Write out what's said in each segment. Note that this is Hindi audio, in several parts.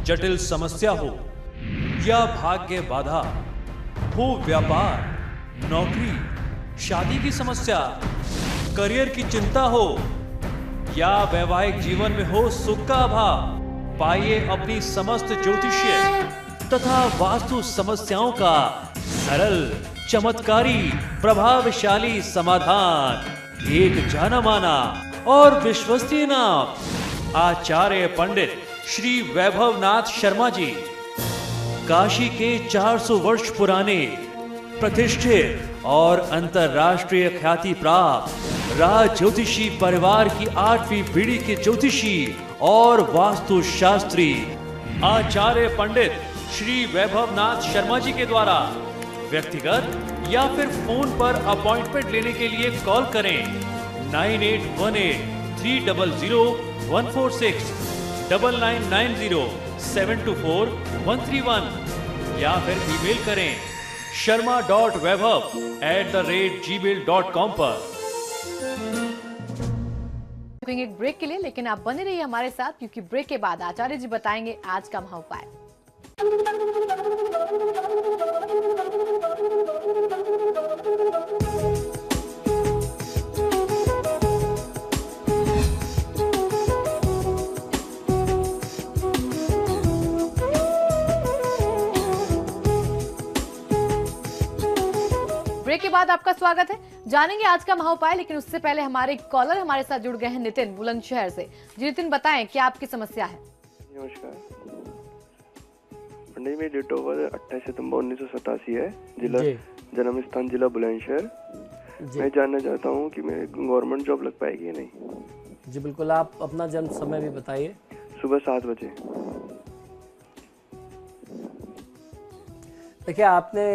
जटिल समस्या हो या भाग्य बाधा, हो व्यापार, नौकरी, शादी की समस्या, करियर की चिंता हो या वैवाहिक जीवन में हो सुख का अभाव, पाइए अपनी समस्त ज्योतिषीय तथा वास्तु समस्याओं का सरल, चमत्कारी, प्रभावशाली समाधान। एक जाना माना और विश्वसनीय नाम, आचार्य पंडित श्री वैभवनाथ शर्मा जी, काशी के 400 वर्ष पुराने प्रतिष्ठित और अंतरराष्ट्रीय ख्याति प्राप्त राज ज्योतिषी परिवार की 8वीं पीढ़ी के ज्योतिषी और वास्तु शास्त्री आचार्य पंडित श्री वैभवनाथ शर्मा जी के द्वारा व्यक्तिगत या फिर फोन पर अपॉइंटमेंट लेने के लिए कॉल करें 9818-300-146, 9990-724-131 या फिर ईमेल करें sharma.vaibhav@gmail.com पर। एक ब्रेक के लिए, लेकिन आप बने रहिए हमारे साथ क्योंकि ब्रेक के बाद आचार्य जी बताएंगे आज का महाउपाय। ब्रेक के बाद आपका स्वागत है। जानेंगे आज का महाउपाय, लेकिन उससे पहले हमारे कॉलर हमारे साथ जुड़ गए हैं नितिन बुलंदशहर से। जी नितिन, बताएं क्या आपकी समस्या है। नमस्कार पंडित, मेरी डेट ऑफ बर्थ 28 सितंबर 1987 है। जिला जन्म स्थान जिला बुलंदशहर। मैं जानना चाहता हूँ कि मैं गवर्नमेंट जॉब लग पाएगी या नहीं। जी बिल्कुल, आप अपना जन्म समय भी बताइए। सुबह 7 बजे। देखिए, आपने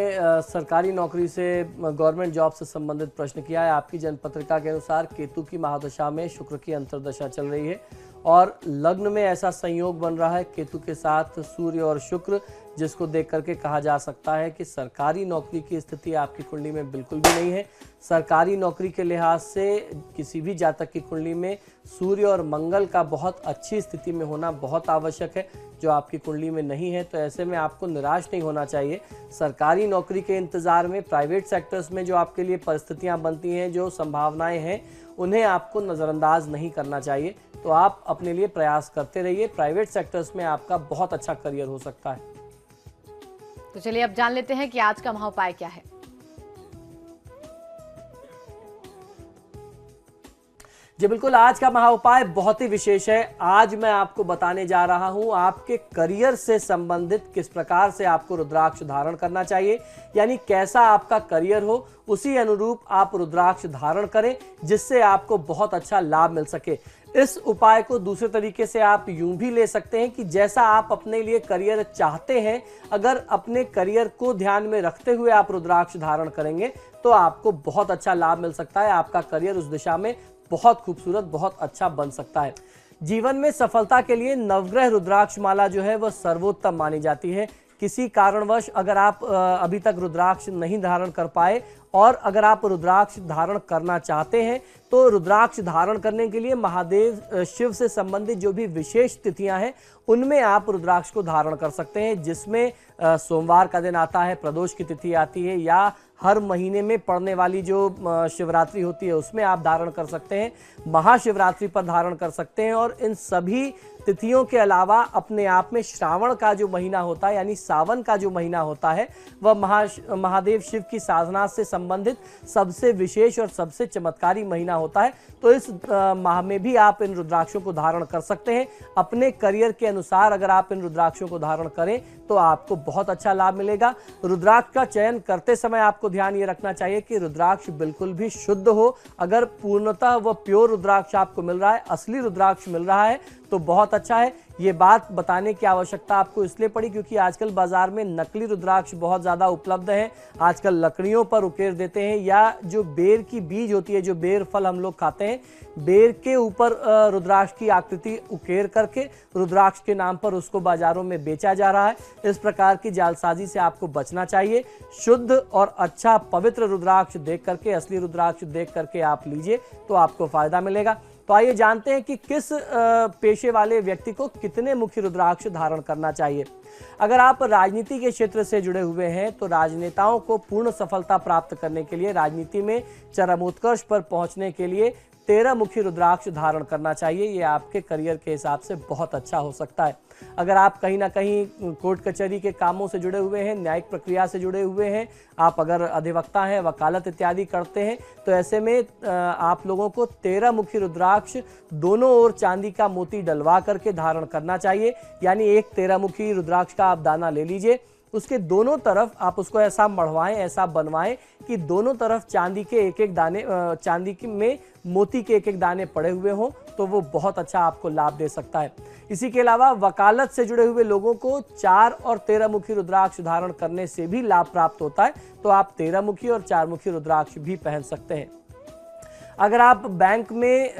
सरकारी नौकरी से गवर्नमेंट जॉब से संबंधित प्रश्न किया है। आपकी जन्म पत्रिका के अनुसार केतु की महादशा में शुक्र की अंतर्दशा चल रही है और लग्न में ऐसा संयोग बन रहा है केतु के साथ सूर्य और शुक्र, जिसको देख करके कहा जा सकता है कि सरकारी नौकरी की स्थिति आपकी कुंडली में बिल्कुल भी नहीं है। सरकारी नौकरी के लिहाज से किसी भी जातक की कुंडली में सूर्य और मंगल का बहुत अच्छी स्थिति में होना बहुत आवश्यक है, जो आपकी कुंडली में नहीं है। तो ऐसे में आपको निराश नहीं होना चाहिए। सरकारी नौकरी के इंतजार में प्राइवेट सेक्टर्स में जो आपके लिए परिस्थितियां बनती हैं, जो संभावनाएं हैं, उन्हें आपको नज़रअंदाज नहीं करना चाहिए। तो आप अपने लिए प्रयास करते रहिए। प्राइवेट सेक्टर्स में आपका बहुत अच्छा करियर हो सकता है। तो चलिए अब जान लेते हैं कि आज का महाउपाय क्या है। जी बिल्कुल, आज का महाउपाय बहुत ही विशेष है। आज मैं आपको बताने जा रहा हूं आपके करियर से संबंधित किस प्रकार से आपको रुद्राक्ष धारण करना चाहिए, यानी कैसा आपका करियर हो उसी अनुरूप आप रुद्राक्ष धारण करें, जिससे आपको बहुत अच्छा लाभ मिल सके। इस उपाय को दूसरे तरीके से आप यूं भी ले सकते हैं कि जैसा आप अपने लिए करियर चाहते हैं, अगर अपने करियर को ध्यान में रखते हुए आप रुद्राक्ष धारण करेंगे तो आपको बहुत अच्छा लाभ मिल सकता है। आपका करियर उस दिशा में बहुत खूबसूरत, बहुत अच्छा बन सकता है। जीवन में सफलता के लिए नवग्रह रुद्राक्ष माला जो है वह सर्वोत्तम मानी जाती है। किसी कारणवश अगर आप अभी तक रुद्राक्ष नहीं धारण कर पाए और अगर आप रुद्राक्ष धारण करना चाहते हैं तो रुद्राक्ष धारण करने के लिए महादेव शिव से संबंधित जो भी विशेष तिथियां हैं उनमें आप रुद्राक्ष को धारण कर सकते हैं, जिसमें सोमवार का दिन आता है, प्रदोष की तिथि आती है, या हर महीने में पड़ने वाली जो शिवरात्रि होती है उसमें आप धारण कर सकते हैं, महाशिवरात्रि पर धारण कर सकते हैं। और इन सभी तिथियों के अलावा अपने आप में श्रावण का जो महीना होता है, यानी सावन का जो महीना होता है, वह महादेव शिव की साधना से संबंधित सबसे विशेष और सबसे चमत्कारी महीना होता है। तो इस माह में भी आप इन रुद्राक्षों को धारण कर सकते हैं। अपने करियर के अनुसार अगर आप इन रुद्राक्षों को धारण करें तो आपको बहुत अच्छा लाभ मिलेगा। रुद्राक्ष का चयन करते समय आपको ध्यान ये रखना चाहिए कि रुद्राक्ष बिल्कुल भी शुद्ध हो। अगर पूर्णतः वह प्योर रुद्राक्ष आपको मिल रहा है, असली रुद्राक्ष मिल रहा है, तो बहुत अच्छा है। ये बात बताने की आवश्यकता आपको इसलिए पड़ी क्योंकि आजकल बाजार में नकली रुद्राक्ष बहुत ज़्यादा उपलब्ध हैं। आजकल लकड़ियों पर उकेर देते हैं, या जो बेर की बीज होती है, जो बेर फल हम लोग खाते हैं, बेर के ऊपर रुद्राक्ष की आकृति उकेर करके रुद्राक्ष के नाम पर उसको बाजारों में बेचा जा रहा है। इस प्रकार की जालसाजी से आपको बचना चाहिए। शुद्ध और अच्छा पवित्र रुद्राक्ष देख करके, असली रुद्राक्ष देख करके आप लीजिए तो आपको फायदा मिलेगा। तो तो आइए जानते हैं कि किस पेशे वाले व्यक्ति को कितने मुखी रुद्राक्ष धारण करना चाहिए। अगर आप राजनीति के क्षेत्र से जुड़े हुए हैं तो राजनेताओं को पूर्ण सफलता प्राप्त करने के लिए, राजनीति में चरमोत्कर्ष पर पहुंचने के लिए 13 मुखी रुद्राक्ष धारण करना चाहिए। ये आपके करियर के हिसाब से बहुत अच्छा हो सकता है। अगर आप कहीं ना कहीं कोर्ट कचहरी के कामों से जुड़े हुए हैं, न्यायिक प्रक्रिया से जुड़े हुए हैं, आप अगर अधिवक्ता हैं, वकालत इत्यादि करते हैं, तो ऐसे में आप लोगों को 13 मुखी रुद्राक्ष दोनों ओर चांदी का मोती डलवा करके धारण करना चाहिए। यानी एक 13 मुखी रुद्राक्ष का आप दाना ले लीजिए, उसके दोनों तरफ आप उसको ऐसा मढ़वाएं, ऐसा बनवाएं कि दोनों तरफ चांदी के एक एक दाने, चांदी में मोती के एक एक दाने पड़े हुए हों, तो वो बहुत अच्छा आपको लाभ दे सकता है। इसी के अलावा वकालत से जुड़े हुए लोगों को 4 और 13 मुखी रुद्राक्ष धारण करने से भी लाभ प्राप्त होता है, तो आप 13 मुखी और 4 मुखी रुद्राक्ष भी पहन सकते हैं। अगर आप बैंक में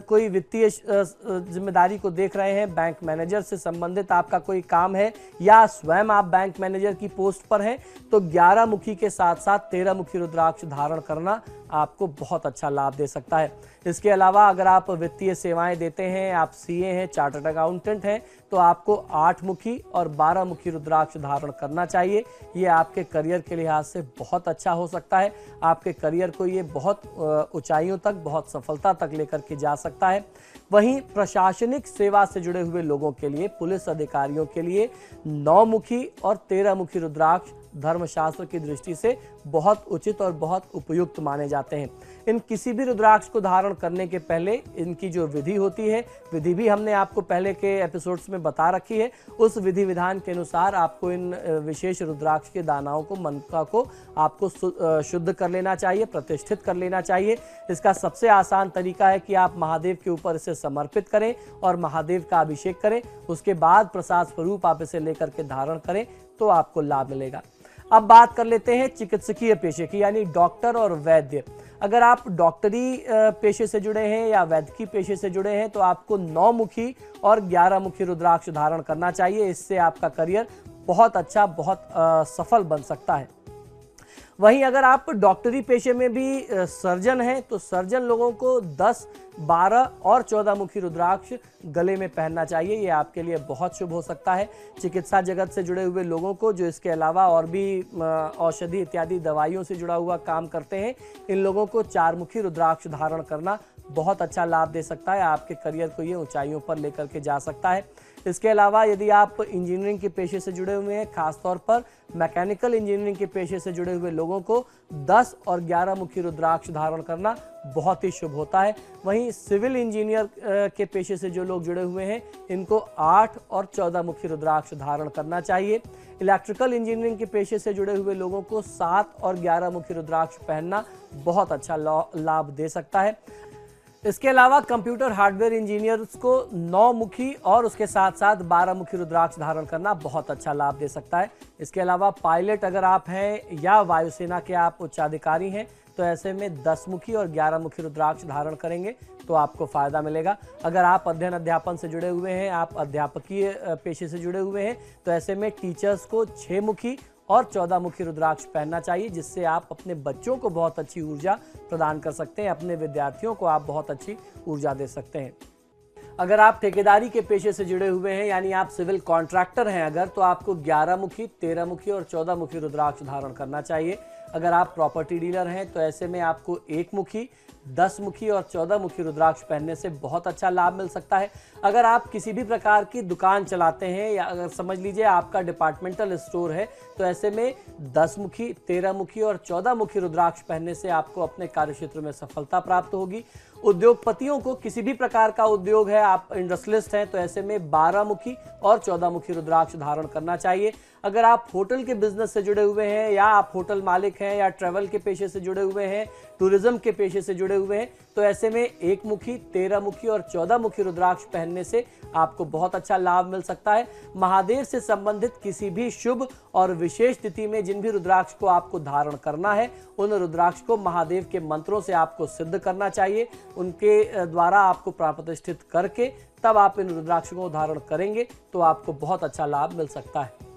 कोई वित्तीय जिम्मेदारी को देख रहे हैं, बैंक मैनेजर से संबंधित आपका कोई काम है, या स्वयं आप बैंक मैनेजर की पोस्ट पर हैं, तो 11 मुखी के साथ साथ 13 मुखी रुद्राक्ष धारण करना आपको बहुत अच्छा लाभ दे सकता है। इसके अलावा अगर आप वित्तीय सेवाएं देते हैं, आप सीए हैं, चार्टर्ड अकाउंटेंट हैं, तो आपको 8 मुखी और 12 मुखी रुद्राक्ष धारण करना चाहिए। ये आपके करियर के लिहाज से बहुत अच्छा हो सकता है। आपके करियर को ये बहुत ऊंचाइयों तक, बहुत सफलता तक लेकर के जा सकता है। वहीं प्रशासनिक सेवा से जुड़े हुए लोगों के लिए, पुलिस अधिकारियों के लिए 9 मुखी और 13 मुखी रुद्राक्ष धर्मशास्त्र की दृष्टि से बहुत उचित और बहुत उपयुक्त माने जाते हैं। इन किसी भी रुद्राक्ष को धारण करने के पहले इनकी जो विधि होती है, विधि भी हमने आपको पहले के एपिसोड्स में बता रखी है। उस विधि विधान के अनुसार आपको इन विशेष रुद्राक्ष के दानाओं को, मनका को आपको शुद्ध कर लेना चाहिए, प्रतिष्ठित कर लेना चाहिए। इसका सबसे आसान तरीका है कि आप महादेव के ऊपर इसे समर्पित करें और महादेव का अभिषेक करें। उसके बाद प्रसाद स्वरूप आप इसे लेकर के धारण करें तो आपको लाभ मिलेगा। अब बात कर लेते हैं चिकित्सकीय पेशे की, यानी डॉक्टर और वैद्य। अगर आप डॉक्टरी पेशे से जुड़े हैं या वैद्यकीय पेशे से जुड़े हैं तो आपको 9 मुखी और 11 मुखी रुद्राक्ष धारण करना चाहिए। इससे आपका करियर बहुत अच्छा, बहुत सफल बन सकता है। वहीं अगर आप डॉक्टरी पेशे में भी सर्जन हैं तो सर्जन लोगों को 10, 12 और 14 मुखी रुद्राक्ष गले में पहनना चाहिए। ये आपके लिए बहुत शुभ हो सकता है। चिकित्सा जगत से जुड़े हुए लोगों को, जो इसके अलावा और भी औषधि इत्यादि दवाइयों से जुड़ा हुआ काम करते हैं, इन लोगों को 4 मुखी रुद्राक्ष धारण करना बहुत अच्छा लाभ दे सकता है। आपके करियर को ये ऊंचाइयों पर लेकर के जा सकता है। इसके अलावा यदि आप इंजीनियरिंग के पेशे से जुड़े हुए हैं, खासतौर पर मैकेनिकल इंजीनियरिंग के पेशे से जुड़े हुए लोगों को 10 और 11 मुखी रुद्राक्ष धारण करना बहुत ही शुभ होता है। वहीं सिविल इंजीनियर के पेशे से जो लोग जुड़े हुए हैं, इनको 8 और 14 मुखी रुद्राक्ष धारण करना चाहिए। इलेक्ट्रिकल इंजीनियरिंग के पेशे से जुड़े हुए लोगों को 7 और 11 मुखी रुद्राक्ष पहनना बहुत अच्छा लाभ दे सकता है। इसके अलावा कंप्यूटर हार्डवेयर इंजीनियर्स को 9 मुखी और उसके साथ साथ 12 मुखी रुद्राक्ष धारण करना बहुत अच्छा लाभ दे सकता है। इसके अलावा पायलट अगर आप हैं या वायुसेना के आप उच्चाधिकारी हैं तो ऐसे में 10 मुखी और 11 मुखी रुद्राक्ष धारण करेंगे तो आपको फायदा मिलेगा। अगर आप अध्ययन अध्यापन से जुड़े हुए हैं, आप अध्यापकीय पेशे से जुड़े हुए हैं, तो ऐसे में टीचर्स को 6 मुखी और 14 मुखी रुद्राक्ष पहनना चाहिए, जिससे आप अपने बच्चों को बहुत अच्छी ऊर्जा प्रदान कर सकते हैं, अपने विद्यार्थियों को आप बहुत अच्छी ऊर्जा दे सकते हैं। अगर आप ठेकेदारी के पेशे से जुड़े हुए हैं, यानी आप सिविल कॉन्ट्रैक्टर हैं अगर, तो आपको 11 मुखी, 13 मुखी और 14 मुखी रुद्राक्ष धारण करना चाहिए। अगर आप प्रॉपर्टी डीलर हैं तो ऐसे में आपको 1 मुखी, 10 मुखी और 14 मुखी रुद्राक्ष पहनने से बहुत अच्छा लाभ मिल सकता है। अगर आप किसी भी प्रकार की दुकान चलाते हैं या अगर समझ लीजिए आपका डिपार्टमेंटल स्टोर है, तो ऐसे में 10 मुखी, 13 मुखी और 14 मुखी रुद्राक्ष पहनने से आपको अपने कार्यक्षेत्र में सफलता प्राप्त होगी। उद्योगपतियों को किसी भी प्रकार का उद्योग है, आप इंडस्ट्रियलिस्ट हैं, तो ऐसे में 12 मुखी और 14 मुखी रुद्राक्ष धारण करना चाहिए। अगर आप होटल के बिजनेस से जुड़े हुए हैं या आप होटल मालिक हैं या ट्रैवल के पेशे से जुड़े हुए हैं, टूरिज्म के पेशे से जुड़े हुए हैं, तो ऐसे में 1 मुखी, 13 मुखी और 14 मुखी रुद्राक्ष पहनने से आपको बहुत अच्छा लाभ मिल सकता है। महादेव से संबंधित किसी भी शुभ और विशेष तिथि में जिन भी रुद्राक्ष को आपको धारण करना है, उन रुद्राक्ष को महादेव के मंत्रों से आपको सिद्ध करना चाहिए। उनके द्वारा आपको प्रतिष्ठित करके तब आप इन रुद्राक्ष को धारण करेंगे तो आपको बहुत अच्छा लाभ मिल सकता है।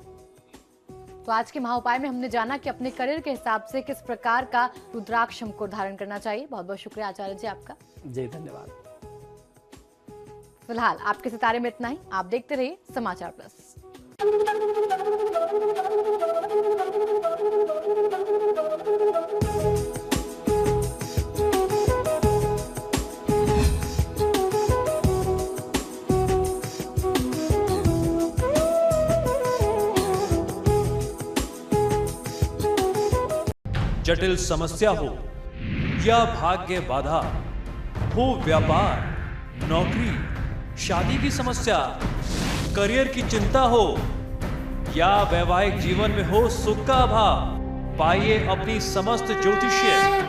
तो आज के महाउपाय में हमने जाना कि अपने करियर के हिसाब से किस प्रकार का रुद्राक्ष हमको धारण करना चाहिए। बहुत बहुत शुक्रिया आचार्य जी आपका। जी धन्यवाद। फिलहाल आपके सितारे में इतना ही। आप देखते रहिए समाचार प्लस। जटिल समस्या हो या भाग्य बाधा, हो व्यापार, नौकरी, शादी की समस्या, करियर की चिंता हो या वैवाहिक जीवन में हो सुख का अभाव, पाइए अपनी समस्त ज्योतिषीय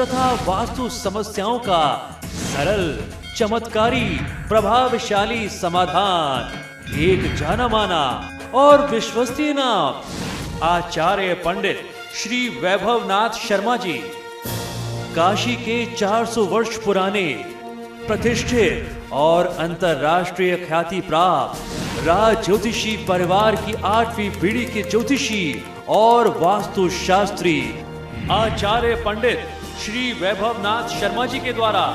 तथा वास्तु समस्याओं का सरल, चमत्कारी, प्रभावशाली समाधान। एक जाना माना और विश्वसनीय नाम, आचार्य पंडित श्री वैभवनाथ शर्मा जी, काशी के 400 वर्ष पुराने प्रतिष्ठित और अंतरराष्ट्रीय ख्याति प्राप्त राज ज्योतिषी परिवार की 8वीं पीढ़ी के ज्योतिषी और वास्तु शास्त्री आचार्य पंडित श्री वैभवनाथ शर्मा जी के द्वारा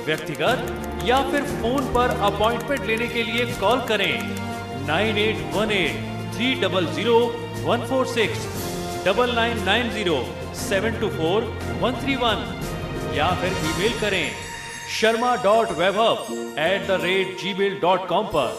व्यक्तिगत या फिर फोन पर अपॉइंटमेंट लेने के लिए कॉल करें 9818 300 146 9990 724 131 या फिर ईमेल करें sharma.vaibhav@gmail.com पर।